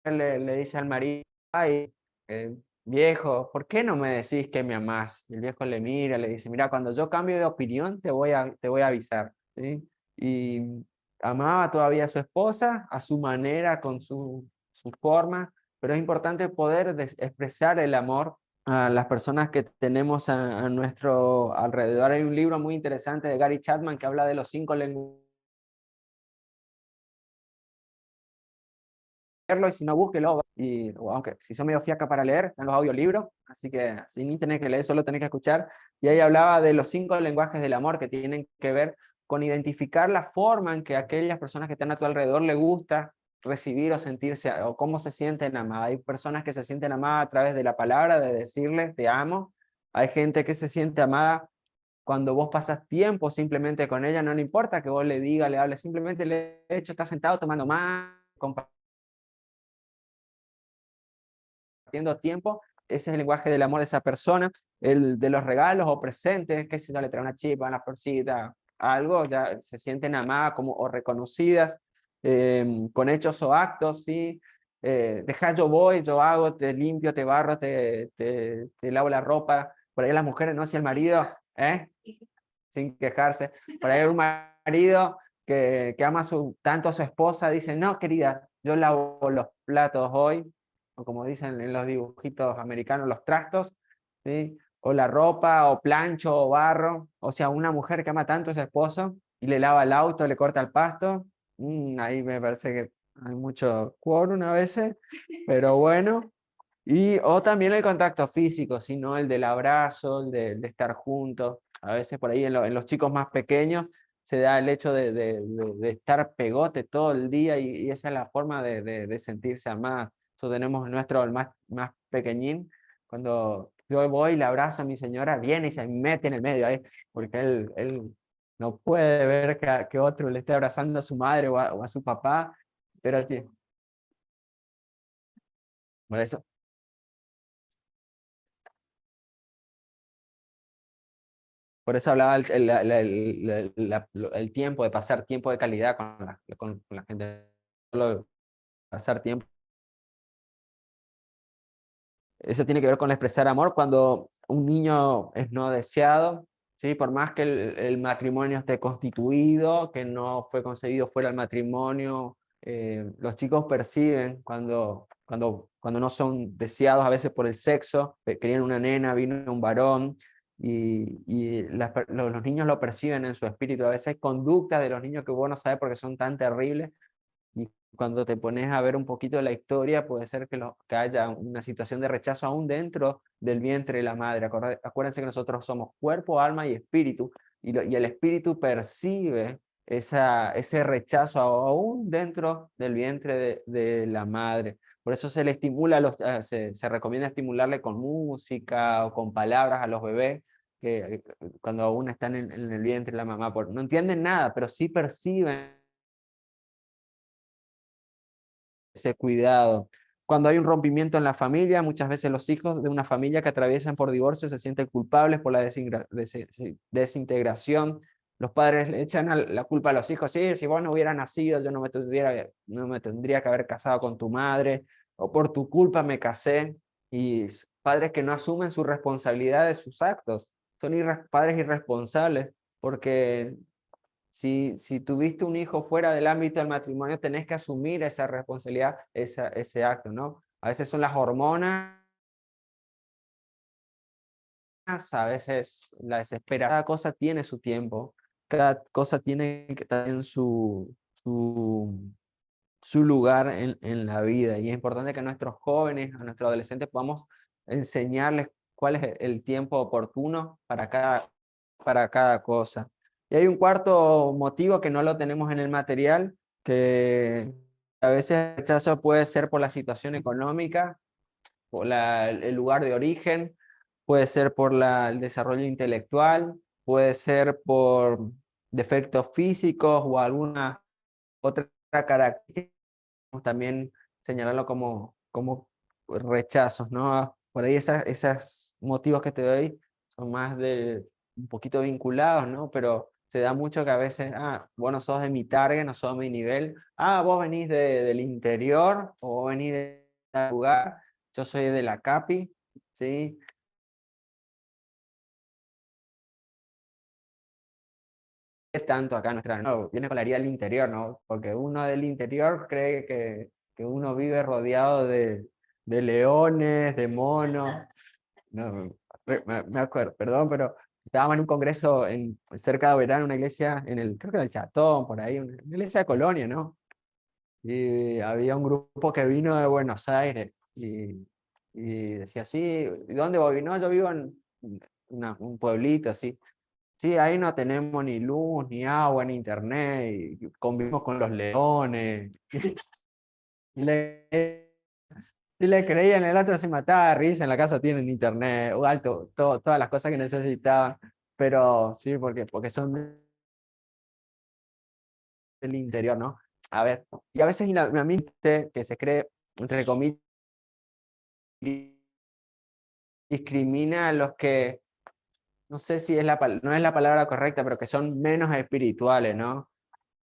le dice al marido, ay, viejo, ¿por qué no me decís que me amás? Y el viejo le mira, le dice, mira, cuando yo cambio de opinión te voy a avisar, ¿sí? Y amaba todavía a su esposa, a su manera, con su forma, pero es importante poder expresar el amor a las personas que tenemos a nuestro alrededor. Hay un libro muy interesante de Gary Chapman que habla de los 5 lenguajes, y si no, búsquelo. Y aunque si son medio fiaca para leer, están los audiolibros, así que sin ni tener que leer, solo tenés que escuchar. Y ahí hablaba de los 5 lenguajes del amor que tienen que ver con identificar la forma en que aquellas personas que están a tu alrededor le gusta recibir o sentirse, o cómo se sienten amadas. Hay personas que se sienten amadas a través de la palabra, de decirles te amo. Hay gente que se siente amada cuando vos pasas tiempo simplemente con ella, no le importa que vos le digas, le hables, simplemente le hecho, está sentado tomando más, compartiendo tiempo. Ese es el lenguaje del amor de esa persona. El de los regalos o presentes, que si no le trae una chipa, una florcita, algo, ya se sienten amadas como, o reconocidas, con hechos o actos, ¿sí? Deja, yo voy, yo hago, te limpio, te barro, te lavo la ropa. Por ahí las mujeres, ¿no? Si el marido, sin quejarse, por ahí un marido que ama tanto a su esposa, dice, no, querida, yo lavo los platos hoy, o como dicen en los dibujitos americanos, los trastos, ¿sí? O la ropa, o plancho, o barro. O sea, una mujer que ama tanto a su esposo y le lava el auto, le corta el pasto, ahí me parece que hay mucho quórum a veces, pero bueno. O también el contacto físico, sino el del abrazo, el de estar juntos. A veces por ahí en los chicos más pequeños se da el hecho de estar pegote todo el día, y esa es la forma de sentirse amada. Eso tenemos nuestro, el más pequeñín, cuando yo voy y le abrazo a mi señora, viene y se mete en el medio ahí, porque él no puede ver que otro le esté abrazando a su madre o a su papá, pero por eso. Por eso hablaba el tiempo, de pasar tiempo de calidad con la gente, solo pasar tiempo. Eso tiene que ver con expresar amor cuando un niño es no deseado, ¿sí? Por más que el matrimonio esté constituido, que no fue concebido fuera del matrimonio, los chicos perciben cuando cuando no son deseados a veces por el sexo, querían una nena, vino un varón, y los niños lo perciben en su espíritu. A veces hay conductas de los niños que vos no sabés porque son tan terribles, y cuando te pones a ver un poquito de la historia, puede ser que haya una situación de rechazo aún dentro del vientre de la madre. Acuérdense que nosotros somos cuerpo, alma y espíritu, y el espíritu percibe ese rechazo aún dentro del vientre de la madre. Por eso se le estimula, se recomienda estimularle con música o con palabras a los bebés, que cuando aún están en el vientre de la mamá, no entienden nada, pero sí perciben ese cuidado. Cuando hay un rompimiento en la familia, muchas veces los hijos de una familia que atraviesan por divorcio se sienten culpables por la desintegración. Los padres le echan la culpa a los hijos: sí, si vos no hubieras nacido, yo no me tendría que haber casado con tu madre, o por tu culpa me casé. Y padres que no asumen su responsabilidad de sus actos, son padres irresponsables, porque si tuviste un hijo fuera del ámbito del matrimonio, tenés que asumir esa responsabilidad, ese acto, ¿no? A veces son las hormonas, a veces la desesperación. Cada cosa tiene su tiempo, cada cosa tiene que estar en su, su lugar en la vida. Y es importante que a nuestros jóvenes, a nuestros adolescentes, podamos enseñarles cuál es el tiempo oportuno para cada cosa. Y hay un cuarto motivo que no lo tenemos en el material, que a veces el rechazo puede ser por la situación económica, por el lugar de origen, puede ser por el desarrollo intelectual, puede ser por defectos físicos o alguna otra característica. También señalarlo como rechazos, ¿no? Por ahí esos motivos que te doy son más un poquito vinculados, ¿no? Pero se da mucho que a veces: vos no sos de mi target, no sos de mi nivel, vos venís del interior, o vos venís de tal lugar, yo soy de la CAPI, ¿sí? Es tanto acá nuestra, no, viene con la herida del interior, ¿no? Porque uno del interior cree que uno vive rodeado de leones, de monos. No, me acuerdo, perdón, pero estábamos en un congreso cerca de Verano, una iglesia, creo que en el Chatón, por ahí, una iglesia de Colonia, ¿no? Y había un grupo que vino de Buenos Aires, y decía: sí, ¿y dónde voy? No, yo vivo en un pueblito así. Sí, ahí no tenemos ni luz, ni agua, ni internet, y convivimos con los leones. Y le creían, el otro se mataba de risa: en la casa tienen internet, o alto, todas las cosas que necesitaban. Pero sí, porque son del interior, ¿no? A ver, y a veces la mente que se cree, entre comillas, discrimina a los que, no sé si no es la palabra correcta, pero que son menos espirituales, ¿no?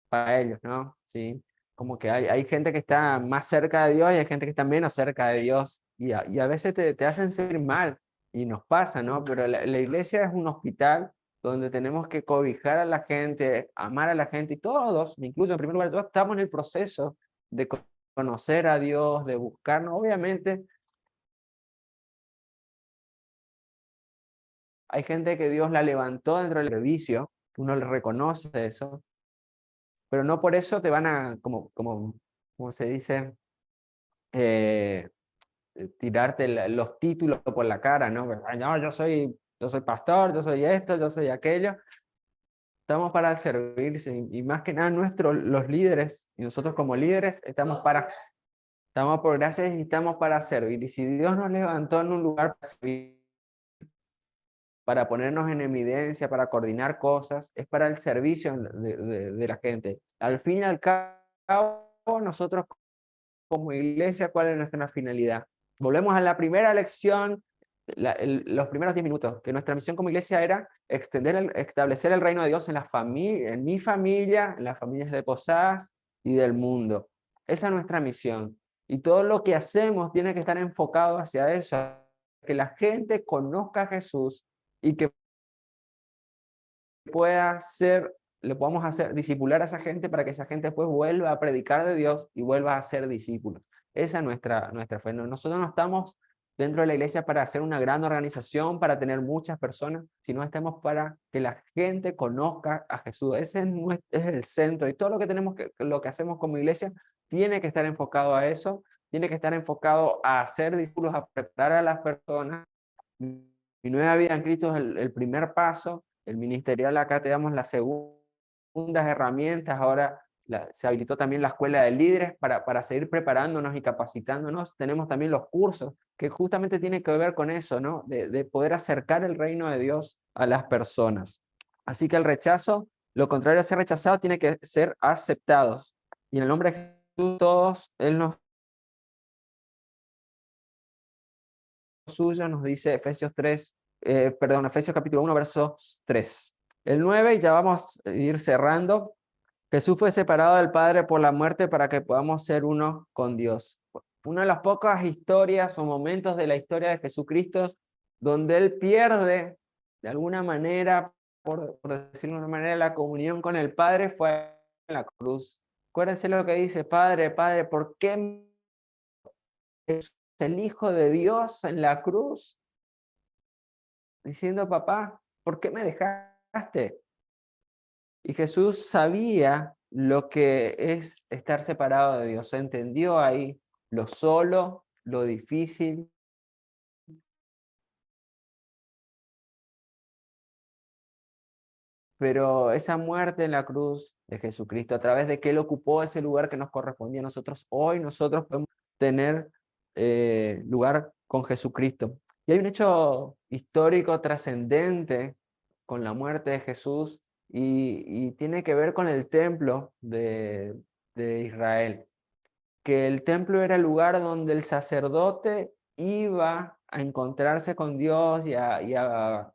Para ellos, ¿no? Sí, como que hay gente que está más cerca de Dios y hay gente que está menos cerca de Dios, y a veces te hacen sentir mal, y nos pasa, ¿no? Pero la iglesia es un hospital donde tenemos que cobijar a la gente, amar a la gente, y todos, me incluyo en primer lugar, todos estamos en el proceso de conocer a Dios, de buscarnos. Obviamente hay gente que Dios la levantó dentro del servicio, uno le reconoce eso, pero no por eso te van a, como se dice, eh, tirarte los títulos por la cara, ¿no? Ay, no, yo soy pastor, yo soy esto, yo soy aquello. Estamos para servir, y más que nada los líderes, y nosotros como líderes estamos por gracia y estamos para servir. Y si Dios nos levantó en un lugar para servir, para ponernos en evidencia, para coordinar cosas, es para el servicio de la gente. Al fin y al cabo, nosotros como iglesia, ¿cuál es nuestra finalidad? Volvemos a la primera lección, los primeros 10 minutos, que nuestra misión como iglesia era establecer el reino de Dios en mi familia, en las familias de Posadas y del mundo. Esa es nuestra misión. Y todo lo que hacemos tiene que estar enfocado hacia eso, que la gente conozca a Jesús, y que le podamos hacer discipular a esa gente, para que esa gente después vuelva a predicar de Dios y vuelva a ser discípulos. Esa es nuestra fe. Nosotros no estamos dentro de la iglesia para hacer una gran organización, para tener muchas personas, sino estamos para que la gente conozca a Jesús. Ese es el centro, y todo lo que lo que hacemos como iglesia tiene que estar enfocado a eso, tiene que estar enfocado a hacer discípulos, a preparar a las personas. Mi nueva vida en Cristo es el primer paso. El ministerial, acá te damos las segundas herramientas. Ahora se habilitó también la escuela de líderes para seguir preparándonos y capacitándonos. Tenemos también los cursos que justamente tienen que ver con eso, ¿no? De poder acercar el reino de Dios a las personas. Así que el rechazo, lo contrario a ser rechazado, tiene que ser aceptados. Y en el nombre de Jesús, todos, Él nos suyo, nos dice Efesios 3, Efesios capítulo 1, verso 3. El 9, y ya vamos a ir cerrando. Jesús fue separado del Padre por la muerte para que podamos ser uno con Dios. Una de las pocas historias o momentos de la historia de Jesucristo donde Él pierde, de alguna manera, por decirlo de una manera, la comunión con el Padre fue en la cruz. Acuérdense lo que dice: Padre, Padre, ¿por qué es el Hijo de Dios en la cruz? Diciendo: papá, ¿por qué me dejaste? Y Jesús sabía lo que es estar separado de Dios. Entendió ahí lo solo, lo difícil. Pero esa muerte en la cruz de Jesucristo, a través de que Él ocupó ese lugar que nos correspondía a nosotros, hoy nosotros podemos tener lugar con Jesucristo. Y hay un hecho histórico trascendente con la muerte de Jesús, y tiene que ver con el templo de Israel. Que el templo era el lugar donde el sacerdote iba a encontrarse con Dios a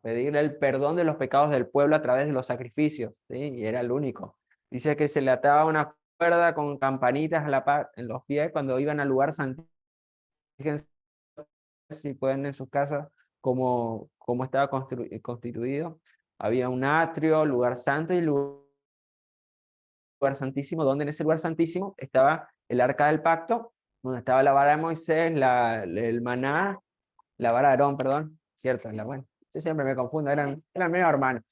pedirle el perdón de los pecados del pueblo a través de los sacrificios, ¿sí? Y era el único. Dice que se le ataba una cuerda con campanitas en los pies cuando iban al lugar santísimo. Fíjense, si pueden, en sus casas, cómo estaba constituido. Había un atrio, lugar santo y lugar santísimo, donde en ese lugar santísimo estaba el arca del pacto, donde estaba la vara de Moisés, el maná, la vara de Aarón, perdón, cierto, bueno, yo siempre me confundo, eran medio hermanos,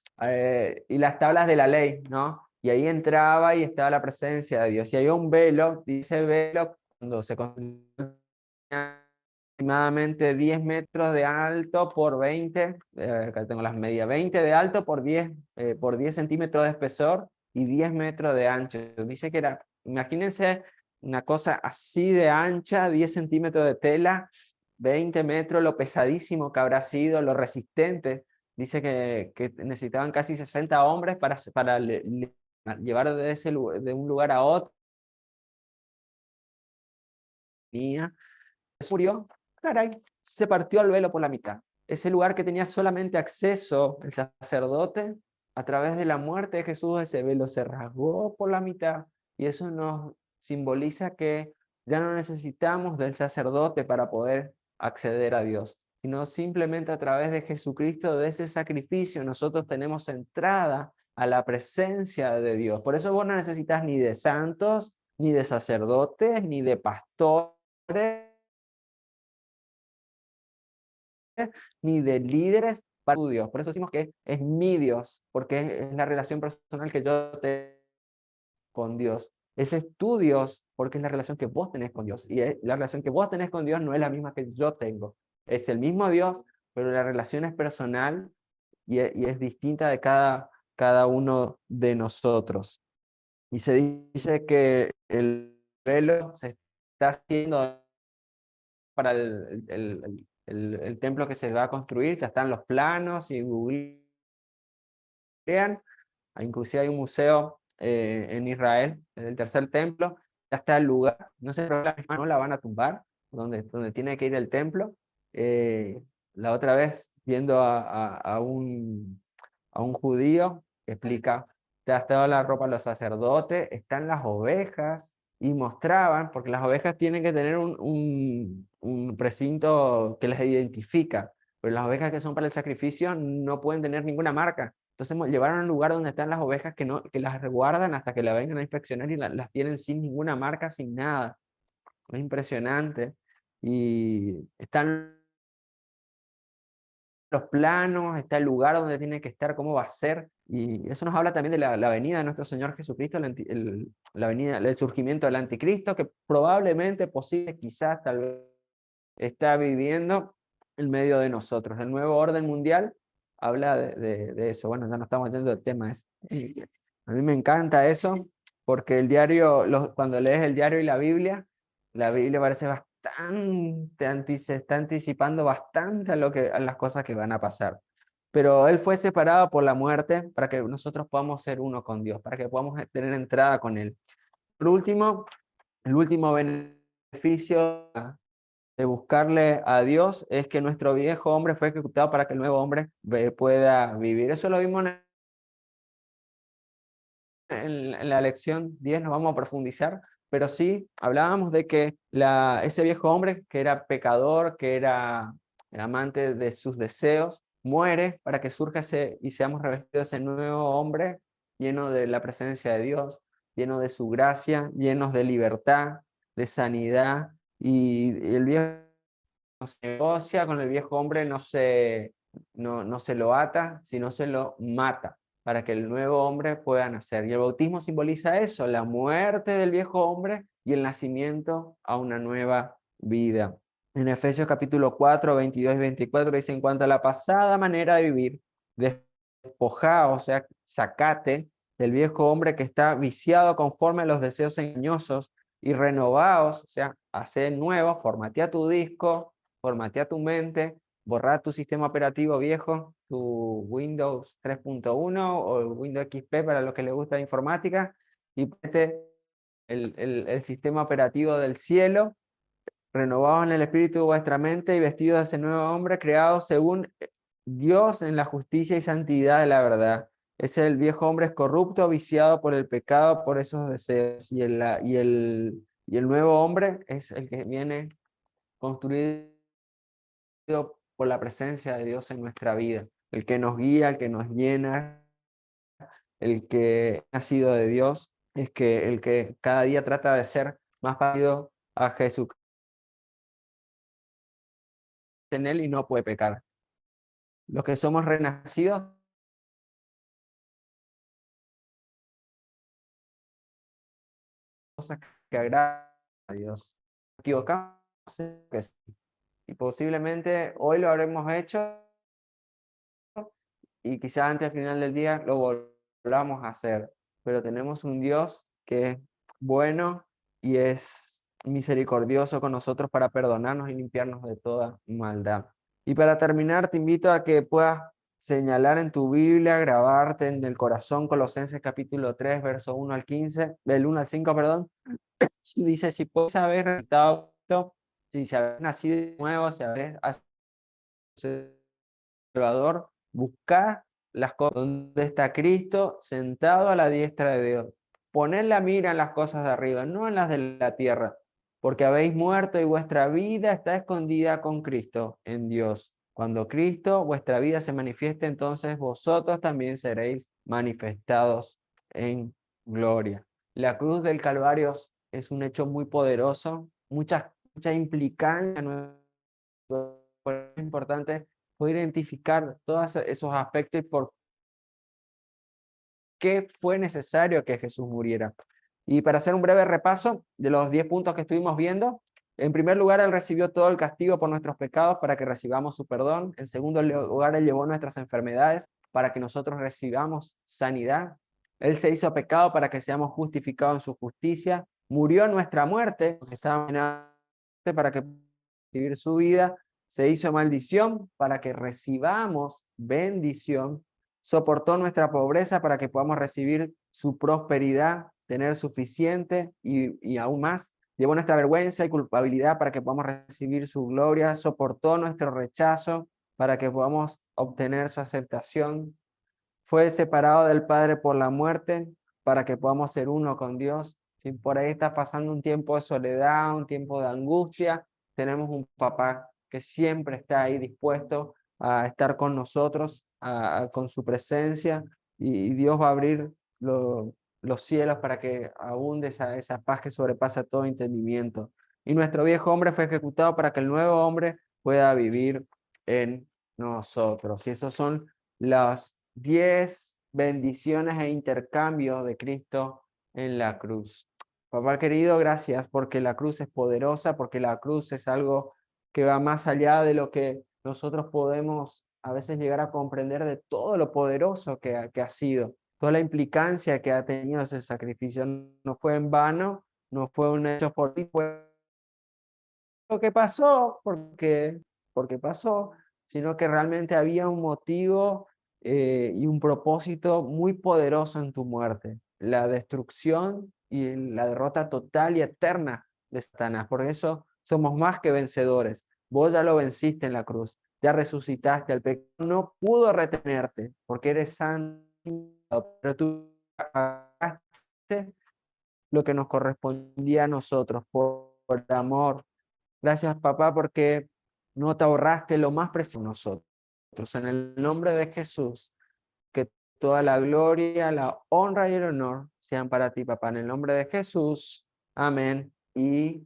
y las tablas de la ley, ¿no? Y ahí entraba y estaba la presencia de Dios. Y había un velo, dice velo, cuando se construyó aproximadamente 10 metros de alto por 20, acá tengo las medidas, 20 de alto por 10 centímetros de espesor y 10 metros de ancho. Dice que era, imagínense una cosa así de ancha, 10 centímetros de tela, 20 metros, lo pesadísimo que habrá sido, lo resistente. Dice que necesitaban casi 60 hombres para llevar de un lugar a otro. Murió, caray, se partió el velo por la mitad. Ese lugar que tenía solamente acceso el sacerdote, a través de la muerte de Jesús, ese velo se rasgó por la mitad, y eso nos simboliza que ya no necesitamos del sacerdote para poder acceder a Dios, sino simplemente a través de Jesucristo, de ese sacrificio, nosotros tenemos entrada a la presencia de Dios. Por eso vos no necesitas ni de santos, ni de sacerdotes, ni de pastores, ni de líderes para tu Dios. Por eso decimos que es mi Dios, porque es la relación personal que yo tengo con Dios. Ese es tu Dios, porque es la relación que vos tenés con Dios. Y la relación que vos tenés con Dios no es la misma que yo tengo. Es el mismo Dios, pero la relación es personal y es distinta de cada uno de nosotros. Y se dice que el velo se está haciendo para el templo que se va a construir, ya están los planos y googlean. Inclusive hay un museo en Israel, en el tercer templo, ya está el lugar, no sé, pero no la van a tumbar, donde tiene que ir el templo. La otra vez, viendo a un judío, que explica, ya estaba la ropa de los sacerdotes, están las ovejas, y mostraban, porque las ovejas tienen que tener un precinto que les identifica, pero las ovejas que son para el sacrificio no pueden tener ninguna marca. Entonces llevaron al lugar donde están las ovejas que las resguardan hasta que la vengan a inspeccionar y las tienen sin ninguna marca, sin nada. Es impresionante. Y están los planos, está el lugar donde tiene que estar, cómo va a ser. Y eso nos habla también de la venida de nuestro Señor Jesucristo, la venida, el surgimiento del anticristo, que probablemente, posible, quizás, tal vez, está viviendo en medio de nosotros. El nuevo orden mundial habla de eso. Bueno, ya no estamos yendo del tema. A mí me encanta eso, porque el diario, cuando lees el diario y la Biblia parece bastante, se está anticipando bastante a las cosas que van a pasar. Pero Él fue separado por la muerte para que nosotros podamos ser uno con Dios, para que podamos tener entrada con Él. Por último, el último beneficio de buscarle a Dios es que nuestro viejo hombre fue ejecutado para que el nuevo hombre pueda vivir. Eso lo vimos en la lección 10, no vamos a profundizar, pero sí hablábamos de que ese viejo hombre que era pecador, que era amante de sus deseos, muere para que surja y seamos revestidos de ese nuevo hombre lleno de la presencia de Dios, lleno de su gracia, llenos de libertad, de sanidad, y el viejo no se negocia con el viejo hombre, no se lo ata, sino se lo mata para que el nuevo hombre pueda nacer. Y el bautismo simboliza eso, la muerte del viejo hombre y el nacimiento a una nueva vida. En Efesios capítulo 4, 22 y 24 dice: en cuanto a la pasada manera de vivir, despojado, o sea, sacate del viejo hombre que está viciado conforme a los deseos engañosos y renovaos, o sea, hacer nuevo, formatea tu disco, formatea tu mente, borrar tu sistema operativo viejo, tu Windows 3.1 o el Windows XP para los que les gusta la informática, y ponete el sistema operativo del cielo, renovados en el espíritu de vuestra mente y vestidos de ese nuevo hombre creado según Dios en la justicia y santidad de la verdad. Ese el viejo hombre es corrupto, viciado por el pecado, por esos deseos, y el nuevo hombre es el que viene construido por la presencia de Dios en nuestra vida, el que nos guía, el que nos llena, el que ha nacido de Dios, el que cada día trata de ser más parecido a Jesucristo en él y no puede pecar. Los que somos renacidos, cosas que agradan a Dios. Equivocamos, que sí, y posiblemente hoy lo habremos hecho y quizás antes al final del día lo volvamos a hacer, pero tenemos un Dios que es bueno y es misericordioso con nosotros para perdonarnos y limpiarnos de toda maldad. Y para terminar, te invito a que puedas señalar en tu Biblia, grabarte en el corazón Colosenses capítulo 3, verso 1 al 15, del 1 al 5, perdón. Dice: si puedes haber resucitado, si se habéis nacido de nuevo, si habéis Salvador, buscar las cosas donde está Cristo sentado a la diestra de Dios. Poned la mira en las cosas de arriba, no en las de la tierra, porque habéis muerto y vuestra vida está escondida con Cristo en Dios. Cuando Cristo, vuestra vida se manifieste, entonces vosotros también seréis manifestados en gloria. La cruz del Calvario es un hecho muy poderoso, mucha implicancia, es importante poder identificar todos esos aspectos y por qué fue necesario que Jesús muriera. Y para hacer un breve repaso de los 10 puntos que estuvimos viendo, en primer lugar, Él recibió todo el castigo por nuestros pecados para que recibamos su perdón. En segundo lugar, Él llevó nuestras enfermedades para que nosotros recibamos sanidad. Él se hizo pecado para que seamos justificados en su justicia. Murió nuestra muerte, porque estaba para que recibir su vida. Se hizo maldición para que recibamos bendición. Soportó nuestra pobreza para que podamos recibir su prosperidad, tener suficiente y aún más. Llevó nuestra vergüenza y culpabilidad para que podamos recibir su gloria. Soportó nuestro rechazo para que podamos obtener su aceptación. Fue separado del Padre por la muerte para que podamos ser uno con Dios. Si por ahí estás pasando un tiempo de soledad, un tiempo de angustia, tenemos un papá que siempre está ahí dispuesto a estar con nosotros con su presencia y Dios va a abrir los cielos para que abunde esa paz que sobrepasa todo entendimiento. Y nuestro viejo hombre fue ejecutado para que el nuevo hombre pueda vivir en nosotros. Y esos son las 10 bendiciones e intercambios de Cristo en la cruz. Papá querido, gracias porque la cruz es poderosa, porque la cruz es algo que va más allá de lo que nosotros podemos a veces llegar a comprender de todo lo poderoso que ha sido, toda la implicancia que ha tenido ese sacrificio. No fue en vano, no fue un hecho por ti, fue lo que pasó porque pasó, sino que realmente había un motivo y un propósito muy poderoso en tu muerte, la destrucción y la derrota total y eterna de Satanás. Por eso somos más que vencedores. Vos ya lo venciste en la cruz, ya resucitaste, el pecado no pudo retenerte porque eres santo, pero tú pagaste lo que nos correspondía a nosotros por amor. Gracias, papá, porque no te ahorraste lo más precioso de nosotros. En el nombre de Jesús, que toda la gloria, la honra y el honor sean para ti, papá. En el nombre de Jesús. Amén y